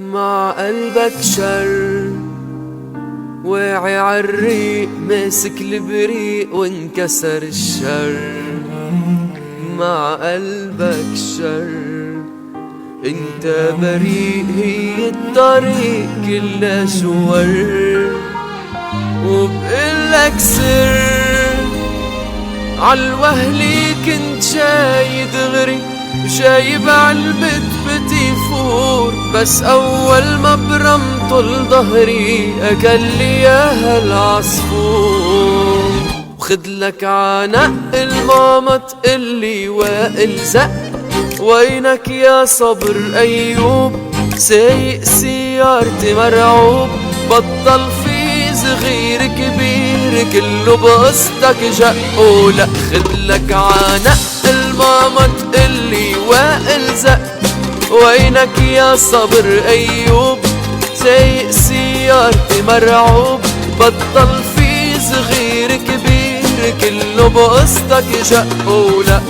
مع قلبك شر واعي عالريق ماسك البريق وانكسر الشر. مع قلبك شر انت بريء، هي الطريق كلها شور. وبقلك سر عالوهلي كنت جاي دغري وجايب عالبت بدي فور، بس اول ما برمطل ظهري اكل ياها العصفور. وخدلك عنق الماما تقلي وائل زق، وينك يا صبر ايوب سايق سيارتي مرعوب. بطل في صغير كبير كله بقصتك جق. ولا خدلك عنق الماما تقلي وائل زق، وينك يا صبر ايوب سايق سيارتي مرعوب. بطل في صغير كبير كله بقصتك جق. ولا